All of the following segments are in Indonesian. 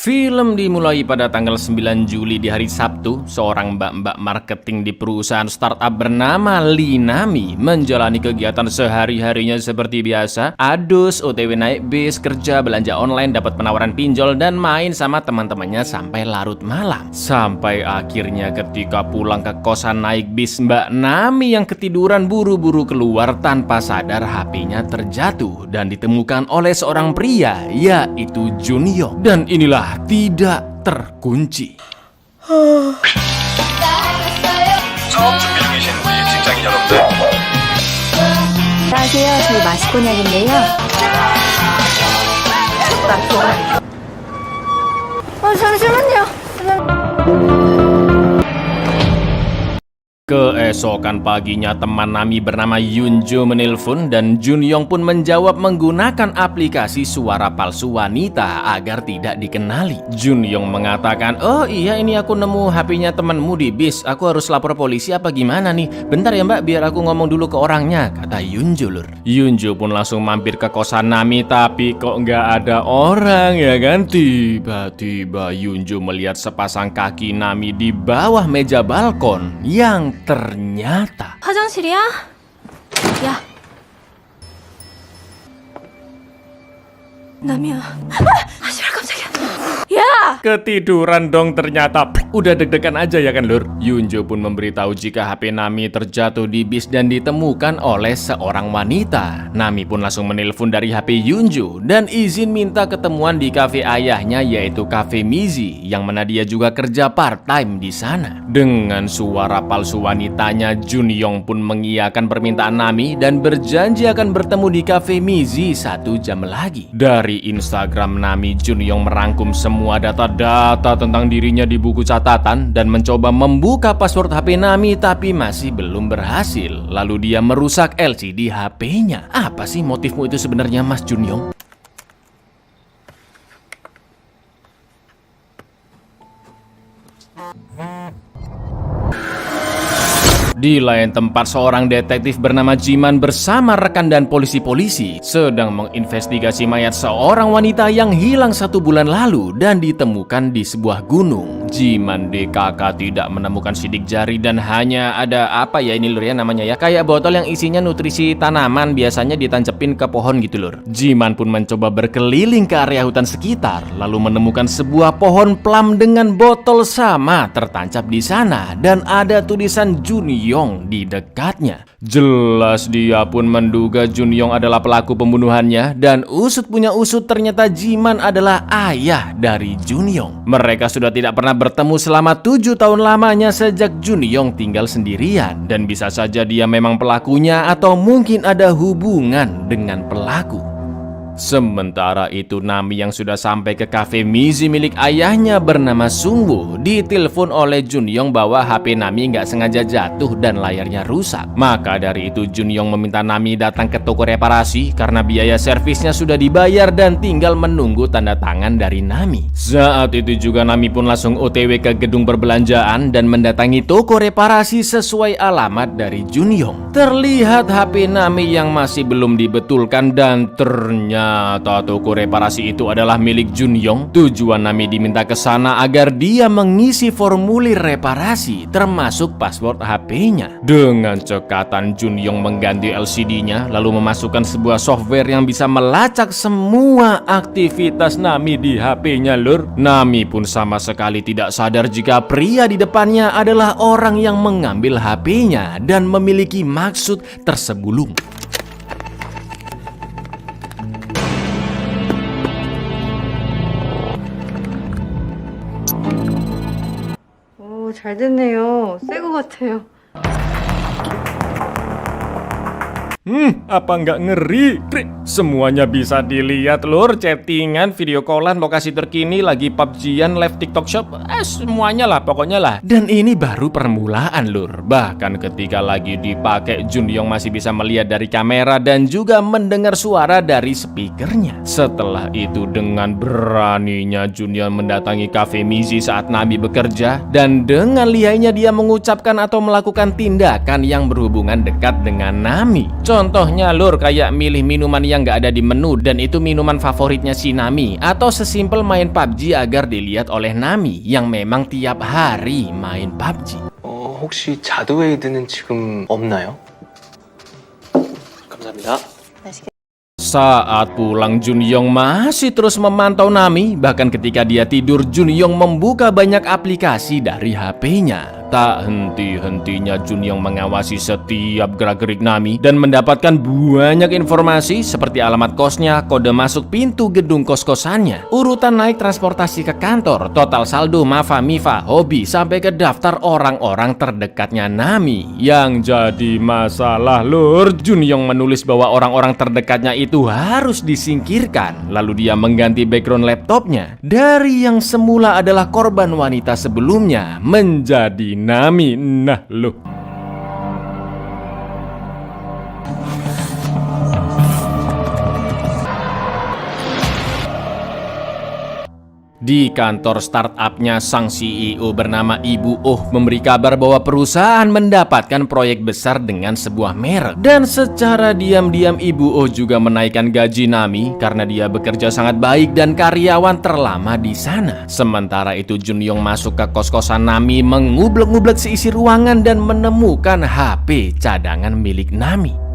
Film dimulai pada tanggal 9 Juli di hari Sabtu. Seorang mbak-mbak marketing di perusahaan startup bernama Linami menjalani kegiatan sehari-harinya seperti biasa. Adus, OTW naik bis, kerja, belanja online, dapat penawaran pinjol, dan main sama teman-temannya sampai larut malam. Sampai akhirnya ketika pulang ke kosan naik bis, Mbak Nami yang ketiduran buru-buru keluar tanpa sadar HP-nya terjatuh dan ditemukan oleh seorang pria, yaitu Junyong. Dan inilah tidak terkunci. 처음 준비 중이신 우리 직장인 여러분들. 안녕하세요. 저희 마시코냑인데요. 잠시만요. Keesokan paginya teman Nami bernama Yunjo menelpon dan Junyong pun menjawab menggunakan aplikasi suara palsu wanita agar tidak dikenali. Junyong mengatakan, "Oh iya, ini aku nemu HP-nya temanmu di bis. Aku harus lapor polisi apa gimana nih? Bentar ya mbak, biar aku ngomong dulu ke orangnya," kata Yunjo lur. Yunjo pun langsung mampir ke kosan Nami, tapi kok nggak ada orang ya kan? Tiba-tiba Yunjo melihat sepasang kaki Nami di bawah meja balkon yang ternyata 화장실이야? 야. 남이야. 씨발 깜짝이야. 야! ketiduran dong ternyata. Udah deg-degan aja ya kan lur. Yunjo pun memberitahu jika HP Nami terjatuh di bis dan ditemukan oleh seorang wanita. Nami pun langsung menelpon dari HP Yunjo dan izin minta ketemuan di kafe ayahnya, yaitu Cafe Mizi, yang mana dia juga kerja part-time di sana. Dengan suara palsu wanitanya, Junyong pun mengiyakan permintaan Nami dan berjanji akan bertemu di Cafe Mizi 1 jam lagi. Dari Instagram Nami, Junyong merangkum semua data-data tentang dirinya di buku catatan dan mencoba membuka password HP Nami, tapi masih belum berhasil. Lalu dia merusak LCD HP-nya. Apa sih motifmu itu sebenarnya, Mas Junyong? Di lain tempat, seorang detektif bernama Jiman bersama rekan dan polisi-polisi sedang menginvestigasi mayat seorang wanita yang hilang 1 bulan lalu dan ditemukan di sebuah gunung. Jiman DKK tidak menemukan sidik jari dan hanya ada apa ya ini lur ya namanya ya, kayak botol yang isinya nutrisi tanaman, biasanya ditancepin ke pohon gitu lur. Jiman pun mencoba berkeliling ke area hutan sekitar, lalu menemukan sebuah pohon plum dengan botol sama tertancap di sana dan ada tulisan Junyong di dekatnya. Jelas dia pun menduga Junyong adalah pelaku pembunuhannya, dan usut punya usut ternyata Jiman adalah ayah dari Junyong. Mereka sudah tidak pernah bertemu selama 7 tahun lamanya sejak Junyong tinggal sendirian, dan bisa saja dia memang pelakunya atau mungkin ada hubungan dengan pelaku. Sementara itu Nami yang sudah sampai ke Cafe Mizi milik ayahnya bernama Sungwoo ditelepon oleh Junyong bahwa HP Nami nggak sengaja jatuh dan layarnya rusak. Maka dari itu Junyong meminta Nami datang ke toko reparasi karena biaya servisnya sudah dibayar dan tinggal menunggu tanda tangan dari Nami. Saat itu juga Nami pun langsung OTW ke gedung perbelanjaan dan mendatangi toko reparasi sesuai alamat dari Junyong. Terlihat HP Nami yang masih belum dibetulkan dan ternyata toko reparasi itu adalah milik Junyong. Tujuan Nami diminta ke sana agar dia mengisi formulir reparasi termasuk password HP-nya. Dengan cekatan Junyong mengganti LCD-nya lalu memasukkan sebuah software yang bisa melacak semua aktivitas Nami di HP-nya lur. Nami pun sama sekali tidak sadar jika pria di depannya adalah orang yang mengambil HP-nya dan memiliki maksud tersembunyi. 오, 잘 됐네요. 새 거 같아요. Apa nggak ngeri? Semuanya bisa dilihat lur, chattingan, video callan, lokasi terkini, lagi PUBG-an, live TikTok shop, semuanya lah pokoknya lah. Dan ini baru permulaan lur. Bahkan ketika lagi dipakai, Junyong masih bisa melihat dari kamera dan juga mendengar suara dari speakernya. Setelah itu dengan beraninya Junyong mendatangi Cafe Mizi saat Nami bekerja, dan dengan lihainya dia mengucapkan atau melakukan tindakan yang berhubungan dekat dengan Nami. Contohnya lur, kayak milih minuman yang nggak ada di menu dan itu minuman favoritnya si Nami, atau sesimpel main PUBG agar dilihat oleh Nami yang memang tiap hari main PUBG. 혹시 자두웨이드는 지금 없나요? 감사합니다. Saat pulang, Junyong masih terus memantau Nami. Bahkan ketika dia tidur, Junyong membuka banyak aplikasi dari HP-nya. Tak henti-hentinya Junyong mengawasi setiap gerak-gerik Nami dan mendapatkan banyak informasi seperti alamat kosnya, kode masuk pintu gedung kos-kosannya, urutan naik transportasi ke kantor, total saldo, Mafa, Mifa, hobi, sampai ke daftar orang-orang terdekatnya Nami. Yang jadi masalah lur, Junyong menulis bahwa orang-orang terdekatnya itu harus disingkirkan. Lalu dia mengganti background laptopnya dari yang semula adalah korban wanita sebelumnya menjadi Nami. Nah loh. Di kantor startupnya, sang CEO bernama Ibu Oh memberi kabar bahwa perusahaan mendapatkan proyek besar dengan sebuah merek. Dan secara diam-diam Ibu Oh juga menaikkan gaji Nami karena dia bekerja sangat baik dan karyawan terlama di sana. Sementara itu Junyong masuk ke kos-kosan Nami, mengublek-ngublek seisi ruangan dan menemukan HP cadangan milik Nami.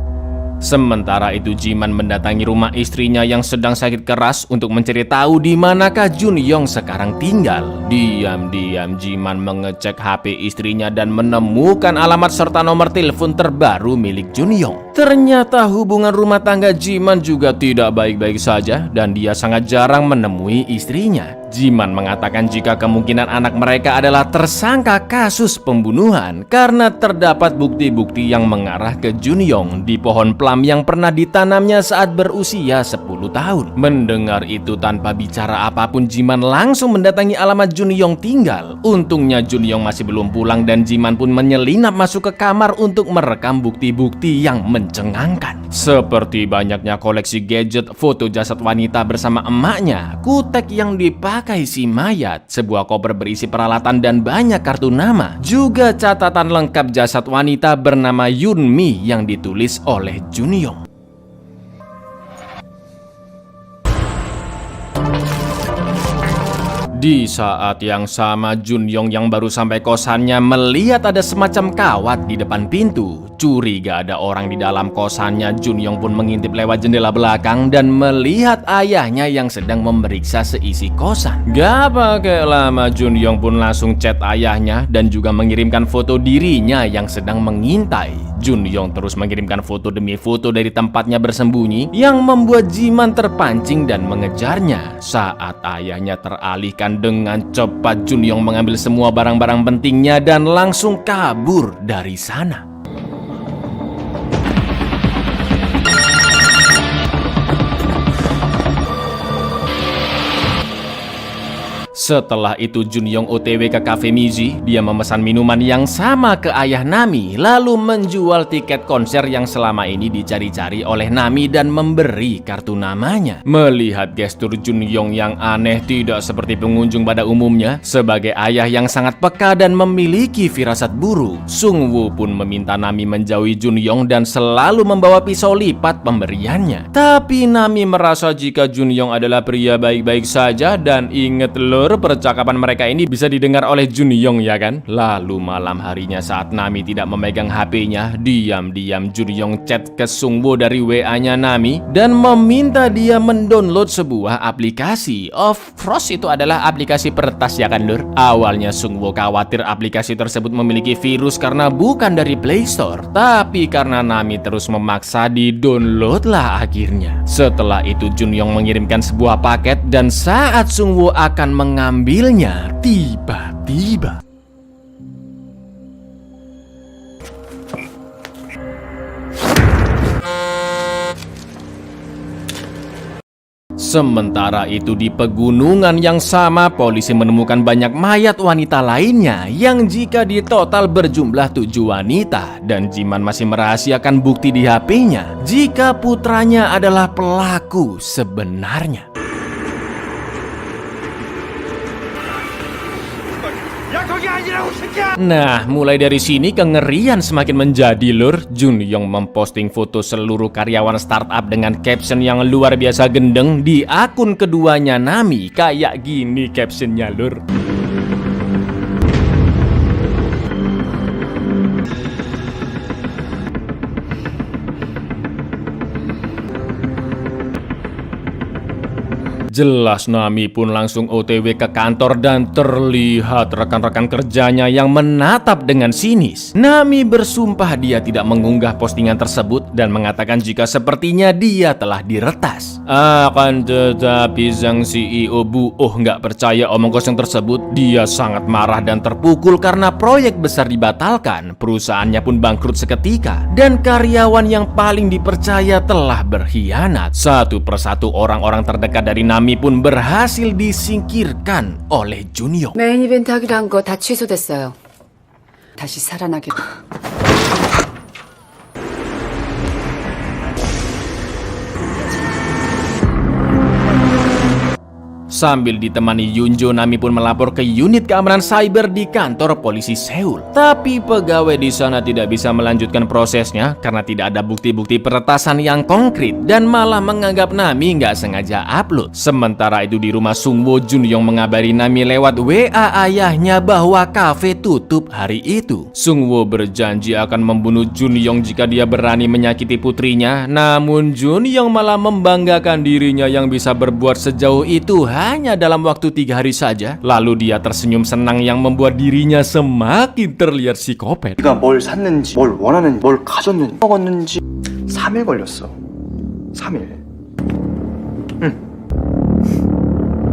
Sementara itu Jiman mendatangi rumah istrinya yang sedang sakit keras untuk mencari tahu di manakah Junyong sekarang tinggal. Diam-diam Jiman mengecek HP istrinya dan menemukan alamat serta nomor telepon terbaru milik Junyong. Ternyata hubungan rumah tangga Jiman juga tidak baik-baik saja dan dia sangat jarang menemui istrinya. Jiman mengatakan jika kemungkinan anak mereka adalah tersangka kasus pembunuhan karena terdapat bukti-bukti yang mengarah ke Junyong di pohon plam yang pernah ditanamnya saat berusia 10 tahun. Mendengar itu tanpa bicara apapun, Jiman langsung mendatangi alamat Junyong tinggal. Untungnya Junyong masih belum pulang dan Jiman pun menyelinap masuk ke kamar untuk merekam bukti-bukti yang mencengangkan. Seperti banyaknya koleksi gadget, foto jasad wanita bersama emaknya, kutek yang dipakai si mayat, sebuah koper berisi peralatan dan banyak kartu nama, juga catatan lengkap jasad wanita bernama Yunmi yang ditulis oleh Junyong. Di saat yang sama, Junyong yang baru sampai kosannya melihat ada semacam kawat di depan pintu. Curiga ada orang di dalam kosannya, Junyong pun mengintip lewat jendela belakang dan melihat ayahnya yang sedang memeriksa seisi kosan. Gak pakai lama, Junyong pun langsung chat ayahnya dan juga mengirimkan foto dirinya yang sedang mengintai. Junyong terus mengirimkan foto demi foto dari tempatnya bersembunyi yang membuat Jiman terpancing dan mengejarnya. Saat ayahnya teralihkan, dengan cepat Junyong mengambil semua barang-barang pentingnya dan langsung kabur dari sana. Setelah itu Junyong OTW ke Cafe Mizi. Dia memesan minuman yang sama ke ayah Nami, lalu menjual tiket konser yang selama ini dicari-cari oleh Nami dan memberi kartu namanya. Melihat gestur Junyong yang aneh tidak seperti pengunjung pada umumnya, sebagai ayah yang sangat peka dan memiliki firasat buruk, Sungwoo pun meminta Nami menjauhi Junyong dan selalu membawa pisau lipat pemberiannya. Tapi Nami merasa jika Junyong adalah pria baik-baik saja dan inget lor, percakapan mereka ini bisa didengar oleh Junyong ya kan? Lalu malam harinya saat Nami tidak memegang HP-nya, diam-diam Junyong chat ke Sungwoo dari WA-nya Nami dan meminta dia mendownload sebuah aplikasi. Of course itu adalah aplikasi peretas ya kan lur? Awalnya Sungwoo khawatir aplikasi tersebut memiliki virus karena bukan dari Play Store, tapi karena Nami terus memaksa, di-download lah akhirnya. Setelah itu Junyong mengirimkan sebuah paket dan saat Sungwoo akan mengambilnya, tiba-tiba sementara itu di pegunungan yang sama, polisi menemukan banyak mayat wanita lainnya yang jika ditotal berjumlah 7 wanita. Dan Jiman masih merahasiakan bukti di HP-nya jika putranya adalah pelaku sebenarnya. Nah, mulai dari sini kengerian semakin menjadi lur. Junyong memposting foto seluruh karyawan startup dengan caption yang luar biasa gendeng di akun keduanya Nami. Kayak gini captionnya lur. Jelas Nami pun langsung OTW ke kantor dan terlihat rekan-rekan kerjanya yang menatap dengan sinis. Nami bersumpah dia tidak mengunggah postingan tersebut dan mengatakan jika sepertinya dia telah diretas. Akan tetapi sang CEO nggak percaya omong kosong tersebut. Dia sangat marah dan terpukul karena proyek besar dibatalkan. Perusahaannya pun bangkrut seketika dan karyawan yang paling dipercaya telah berkhianat. Satu persatu orang-orang terdekat dari Nami pun berhasil disingkirkan oleh Junyong. 메인 이벤트 하기로 한 거 다 취소됐어요. 다시 살아나게. Sambil ditemani Yunjo, Nami pun melapor ke unit keamanan cyber di kantor polisi Seoul. Tapi pegawai di sana tidak bisa melanjutkan prosesnya karena tidak ada bukti-bukti peretasan yang konkret dan malah menganggap Nami nggak sengaja upload. Sementara itu di rumah Sungwo, Junyong mengabari Nami lewat WA ayahnya bahwa kafe tutup hari itu. Sungwo berjanji akan membunuh Junyong jika dia berani menyakiti putrinya. Namun Junyong malah membanggakan dirinya yang bisa berbuat sejauh itu hanya dalam waktu 3 hari saja. Lalu dia tersenyum senang yang membuat dirinya semakin terlihat psikopat. 네가 뭘 샀는지, 뭘 원하는지, 뭘 가졌는지, 먹었는지 3일 걸렸어. 3일.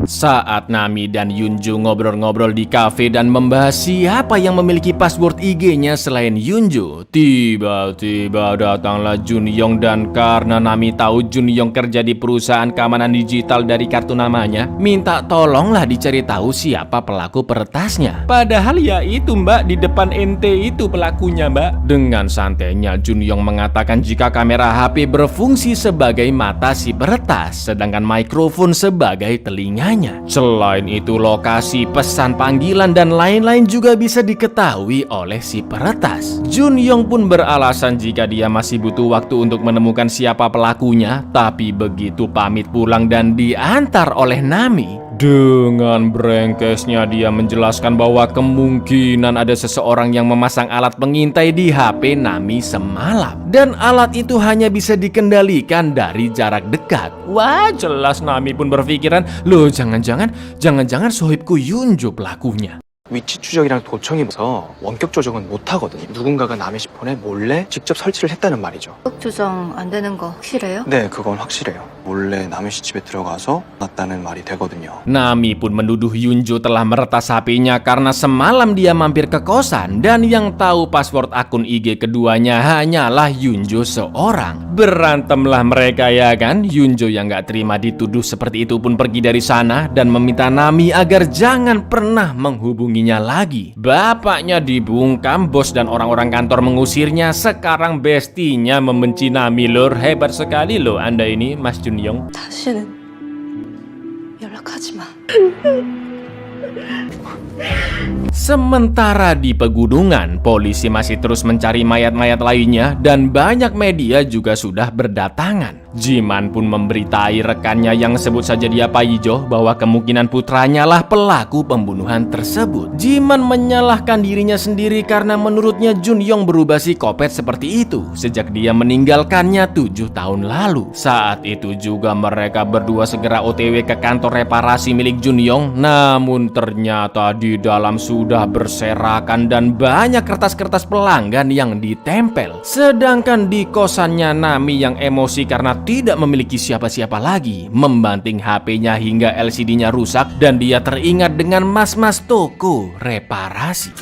Saat Nami dan Yunjo ngobrol-ngobrol di kafe dan membahas siapa yang memiliki password IG-nya selain Yunjo, tiba-tiba datanglah Junyong dan karena Nami tahu Junyong kerja di perusahaan keamanan digital dari kartu namanya, minta tolonglah dicari tahu siapa pelaku peretasnya. Padahal ya itu mbak, di depan ente itu pelakunya mbak. Dengan santainya Junyong mengatakan jika kamera HP berfungsi sebagai mata si peretas, sedangkan mikrofon sebagai telinganya. Selain itu, lokasi pesan panggilan dan lain-lain juga bisa diketahui oleh si peretas. Junyong pun beralasan jika dia masih butuh waktu untuk menemukan siapa pelakunya, tapi begitu pamit pulang dan diantar oleh Nami, dengan brengkesnya dia menjelaskan bahwa kemungkinan ada seseorang yang memasang alat pengintai di HP Nami semalam. Dan alat itu hanya bisa dikendalikan dari jarak dekat. Wah, jelas Nami pun berpikiran, loh jangan-jangan sohibku Yunjo pelakunya. 위치 추적이랑 도청이 무서 원격 조정은 못 하거든요. 누군가가 남의 핸드폰에 몰래 직접 설치를 했다는 말이죠. 조정 안 되는 거 확실해요? 네, 그건 확실해요. 몰래 남의 집에 들어가서 났다는 말이 되거든요. Nami pun menuduh Yunjo telah meretas HP-nya karena semalam dia mampir ke kosan dan yang tahu password akun IG keduanya hanyalah Yunjo seorang. Berantemlah mereka ya kan? Yunjo yang gak terima dituduh seperti itu pun pergi dari sana dan meminta Nami agar jangan pernah menghubunginya lagi. Bapaknya dibungkam, bos dan orang-orang kantor mengusirnya. Sekarang bestinya membenci Nami lor. Hebat sekali loh Anda ini Mas Junyong. 다시는 연락하지 마. Sementara di pegunungan, polisi masih terus mencari mayat-mayat lainnya dan banyak media juga sudah berdatangan. Jiman pun memberitai rekannya yang sebut saja dia Paijo bahwa kemungkinan putranya lah pelaku pembunuhan tersebut. Jiman menyalahkan dirinya sendiri karena menurutnya Junyong berubah psikopat seperti itu sejak dia meninggalkannya 7 tahun lalu. Saat itu juga mereka berdua segera OTW ke kantor reparasi milik Junyong, namun ternyata di dalam sudah berserakan dan banyak kertas-kertas pelanggan yang ditempel. Sedangkan di kosannya Nami yang emosi karena tidak memiliki siapa-siapa lagi, membanting HP-nya hingga LCD-nya rusak dan dia teringat dengan mas-mas toko reparasi.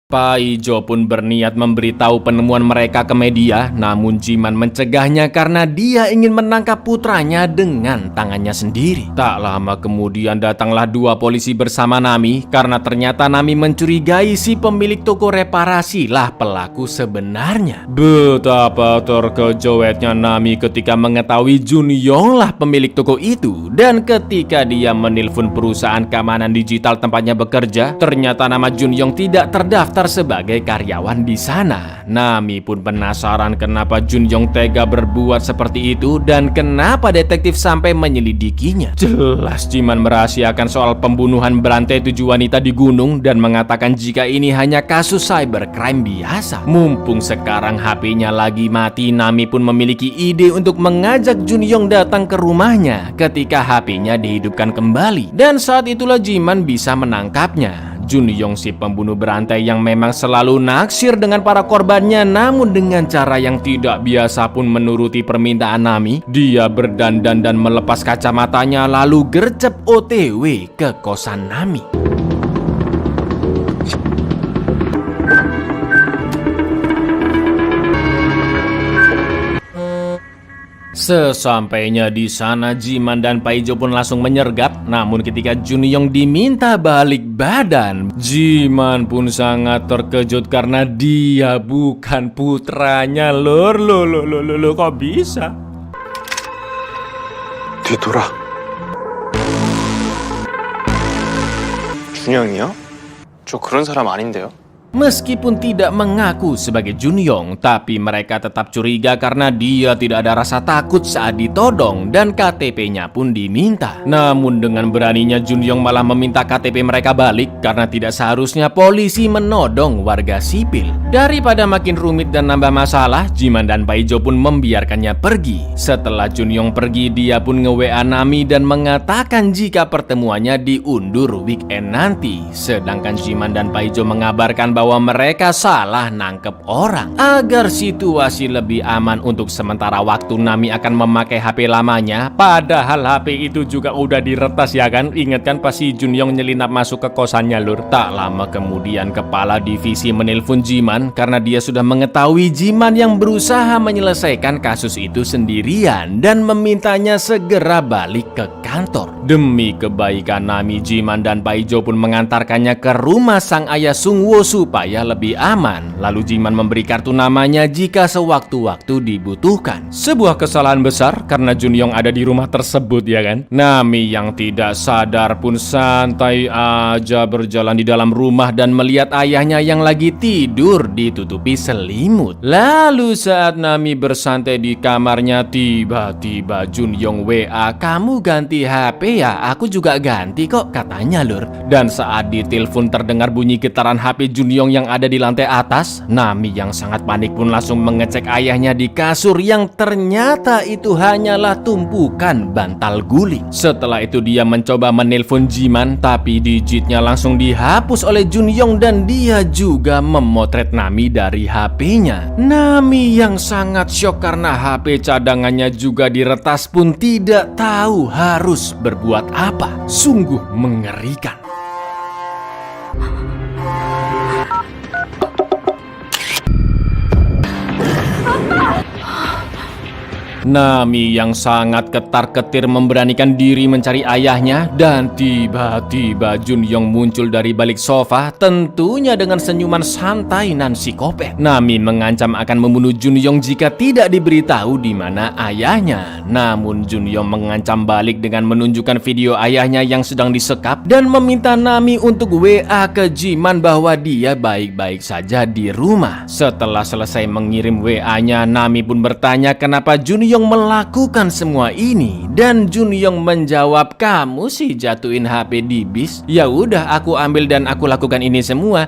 Paijo pun berniat memberitahu penemuan mereka ke media, namun Jiman mencegahnya karena dia ingin menangkap putranya dengan tangannya sendiri. Tak lama kemudian datanglah 2 polisi bersama Nami karena ternyata Nami mencurigai si pemilik toko reparasi lah pelaku sebenarnya. Betapa terkejutnya Nami ketika mengetahui Junyong lah pemilik toko itu, dan ketika dia menelpon perusahaan keamanan digital tempatnya bekerja, ternyata nama Junyong tidak terdaftar sebagai karyawan di sana. Nami pun penasaran kenapa Junyong tega berbuat seperti itu dan kenapa detektif sampai menyelidikinya. Jelas Jiman merahasiakan soal pembunuhan berantai 7 wanita di gunung dan mengatakan jika ini hanya kasus cybercrime biasa. Mumpung sekarang HP-nya lagi mati, Nami pun memiliki ide untuk mengajak Junyong datang ke rumahnya ketika HP-nya dihidupkan kembali, dan saat itulah Jiman bisa menangkapnya. Junyong si pembunuh berantai yang memang selalu naksir dengan para korbannya, namun dengan cara yang tidak biasa pun menuruti permintaan Nami, dia berdandan dan melepas kacamatanya lalu gercep OTW ke kosan Nami. Sesampainya di sana, Jiman dan Paijo pun langsung menyergap. Namun ketika Junyong diminta balik badan, Jiman pun sangat terkejut karena dia bukan putranya. Lor, kok bisa? 뒤돌아. 준영이요? 저 그런 사람 아닌데요? Meskipun tidak mengaku sebagai Junyong, tapi mereka tetap curiga karena dia tidak ada rasa takut saat ditodong dan KTP-nya pun diminta. Namun dengan beraninya Junyong malah meminta KTP mereka balik karena tidak seharusnya polisi menodong warga sipil. Daripada makin rumit dan nambah masalah, Jiman dan Paijo pun membiarkannya pergi. Setelah Junyong pergi, dia pun nge-WA Nami dan mengatakan jika pertemuannya diundur weekend nanti. Sedangkan Jiman dan Paijo mengabarkan bahwa mereka salah nangkep orang. Agar situasi lebih aman untuk sementara waktu, Nami akan memakai HP lamanya. Padahal HP itu juga udah diretas ya kan? Ingat kan pas si Junyong nyelinap masuk ke kosannya lur. Tak lama kemudian kepala divisi menelpon Jiman karena dia sudah mengetahui Jiman yang berusaha menyelesaikan kasus itu sendirian dan memintanya segera balik ke kantor. Demi kebaikan Nami, Jiman dan Paijo pun mengantarkannya ke rumah sang ayah Sungwo supaya lebih aman. Lalu Jiman memberi kartu namanya jika sewaktu-waktu dibutuhkan. Sebuah kesalahan besar karena Junyong ada di rumah tersebut ya kan. Nami yang tidak sadar pun santai aja berjalan di dalam rumah dan melihat ayahnya yang lagi tidur ditutupi selimut. Lalu saat Nami bersantai di kamarnya, tiba-tiba Junyong WA, "Kamu ganti HP ya? Aku juga ganti kok," katanya lur. Dan saat ditelepon terdengar bunyi getaran HP Junyong yang ada di lantai atas. Nami yang sangat panik pun langsung mengecek ayahnya di kasur yang ternyata itu hanyalah tumpukan bantal guling. Setelah itu dia mencoba menelpon Jiman, tapi digitnya langsung dihapus oleh Junyong dan dia juga memotret Nami dari HP-nya. Nami yang sangat syok karena HP cadangannya juga diretas pun tidak tahu harus berbuat apa. Sungguh mengerikan. Nami yang sangat ketar-ketir memberanikan diri mencari ayahnya dan tiba-tiba Junyong muncul dari balik sofa, tentunya dengan senyuman santai nan psikopat. Nami mengancam akan membunuh Junyong jika tidak diberitahu di mana ayahnya. Namun Junyong mengancam balik dengan menunjukkan video ayahnya yang sedang disekap dan meminta Nami untuk WA ke Jiman bahwa dia baik-baik saja di rumah. Setelah selesai mengirim WA-nya, Nami pun bertanya kenapa Junyong melakukan semua ini dan Junyong menjawab, "Kamu sih jatuhin HP di bis. Ya udah aku ambil dan aku lakukan ini semua."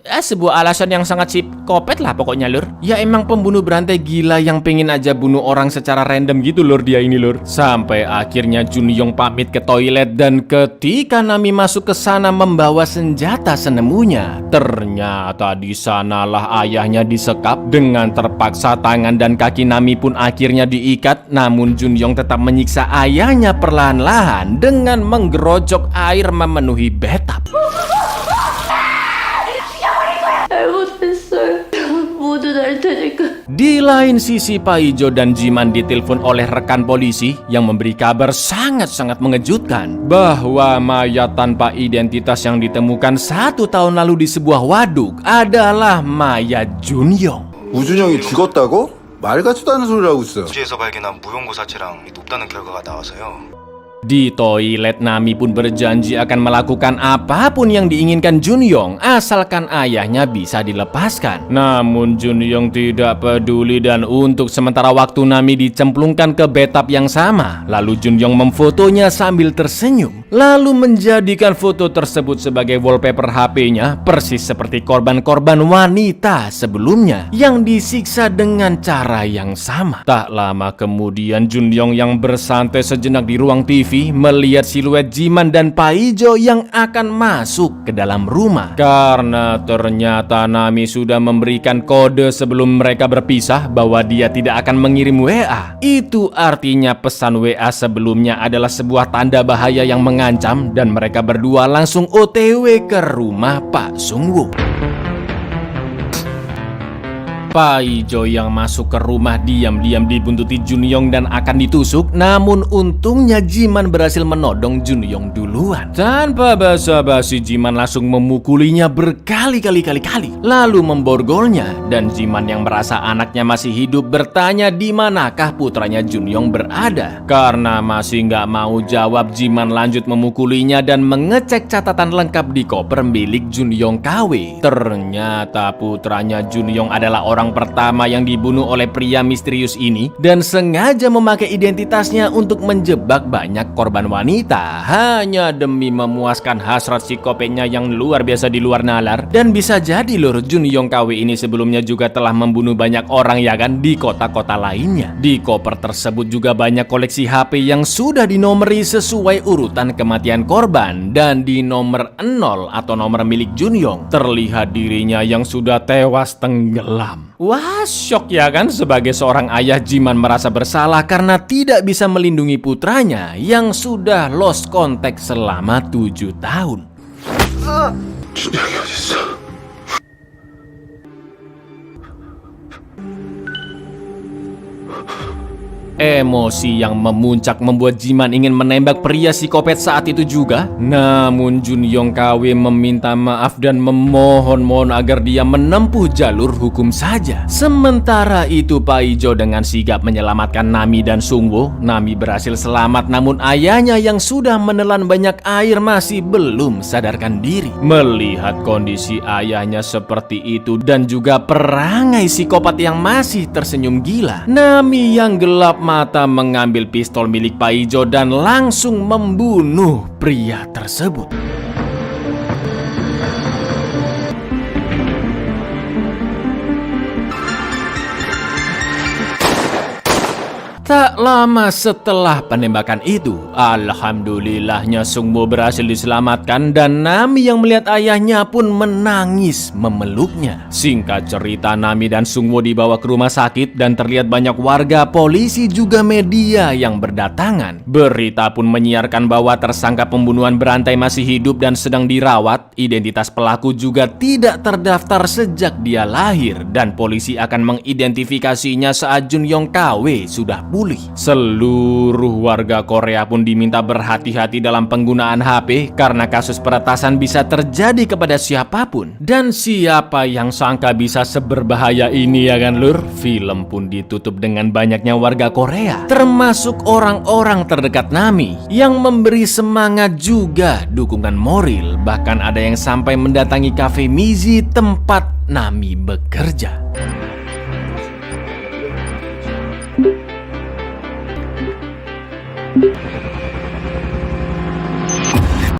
Sebuah alasan yang sangat psikopat lah pokoknya lur. Ya emang pembunuh berantai gila yang pengen aja bunuh orang secara random gitu lur dia ini lur. Sampai akhirnya Junyong pamit ke toilet dan ketika Nami masuk ke sana membawa senjata senemunya, ternyata di sanalah ayahnya disekap. Dengan terpaksa tangan dan kaki Nami pun akhirnya diikat, namun Junyong tetap menyiksa ayahnya perlahan-lahan dengan menggerojok air memenuhi bathtub. Di lain sisi, Pak Ijo dan Jiman ditelepon oleh rekan polisi yang memberi kabar sangat-sangat mengejutkan bahwa mayat tanpa identitas yang ditemukan 1 tahun lalu di sebuah waduk adalah mayat Junyong. 우준영이 죽었다고? 말 같지도 않은 소리를 하고 있어. 우지에서 발견한 무용고 사체랑 높다는 결과가 나와서요. Di toilet, Nami pun berjanji akan melakukan apapun yang diinginkan Junyong asalkan ayahnya bisa dilepaskan. Namun Junyong tidak peduli dan untuk sementara waktu Nami dicemplungkan ke bathtub yang sama. Lalu Junyong memfotonya sambil tersenyum, lalu menjadikan foto tersebut sebagai wallpaper HP-nya, persis seperti korban-korban wanita sebelumnya yang disiksa dengan cara yang sama. Tak lama kemudian Junyong yang bersantai sejenak di ruang TV melihat siluet Jiman dan Pak Ijo yang akan masuk ke dalam rumah. Karena ternyata Nami sudah memberikan kode sebelum mereka berpisah bahwa dia tidak akan mengirim WA. Itu artinya pesan WA sebelumnya adalah sebuah tanda bahaya yang mengancam dan mereka berdua langsung OTW ke rumah Pak Sungwoo. Pak Ijo yang masuk ke rumah diam-diam dibuntuti Junyong dan akan ditusuk. Namun untungnya Jiman berhasil menodong Junyong duluan. Tanpa basa-basi Jiman langsung memukulinya berkali-kali lalu memborgolnya. Dan Jiman yang merasa anaknya masih hidup bertanya di manakah putranya Junyong berada. Karena masih nggak mau jawab, Jiman lanjut memukulinya dan mengecek catatan lengkap di koper milik Junyong KW. Ternyata putranya Junyong adalah orang pertama yang dibunuh oleh pria misterius ini dan sengaja memakai identitasnya untuk menjebak banyak korban wanita hanya demi memuaskan hasrat psikopatnya yang luar biasa di luar nalar. Dan bisa jadi lur, Junyong KW ini sebelumnya juga telah membunuh banyak orang ya kan di kota-kota lainnya. Di koper tersebut juga banyak koleksi HP yang sudah dinomori sesuai urutan kematian korban, dan di nomor 0 atau nomor milik Junyong terlihat dirinya yang sudah tewas tenggelam. Wah, syok ya kan? Sebagai seorang ayah, Jiman merasa bersalah karena tidak bisa melindungi putranya yang sudah lost contact selama 7 tahun. 준영이 어딨어? Emosi yang memuncak membuat Jiman ingin menembak pria psikopat saat itu juga. Namun Junyong KW meminta maaf dan memohon agar dia menempuh jalur hukum saja. Sementara itu Pak Ijo dengan sigap menyelamatkan Nami dan Sungwoo. Nami berhasil selamat, namun ayahnya yang sudah menelan banyak air masih belum sadarkan diri. Melihat kondisi ayahnya seperti itu dan juga perangai psikopat yang masih tersenyum gila, Nami yang gelap mata mengambil pistol milik Pak Ijo dan langsung membunuh pria tersebut. Tak lama setelah penembakan itu, alhamdulillahnya Sungwoo berhasil diselamatkan dan Nami yang melihat ayahnya pun menangis memeluknya. Singkat cerita, Nami dan Sungwoo dibawa ke rumah sakit dan terlihat banyak warga, polisi juga media yang berdatangan. Berita pun menyiarkan bahwa tersangka pembunuhan berantai masih hidup dan sedang dirawat. Identitas pelaku juga tidak terdaftar sejak dia lahir dan polisi akan mengidentifikasinya saat Junyong KW sudah pulih. Seluruh warga Korea pun diminta berhati-hati dalam penggunaan HP karena kasus peretasan bisa terjadi kepada siapapun. Dan siapa yang sangka bisa seberbahaya ini ya kan lur? Film pun ditutup dengan banyaknya warga Korea, termasuk orang-orang terdekat Nami yang memberi semangat juga dukungan moral. Bahkan ada yang sampai mendatangi Cafe Mizi tempat Nami bekerja.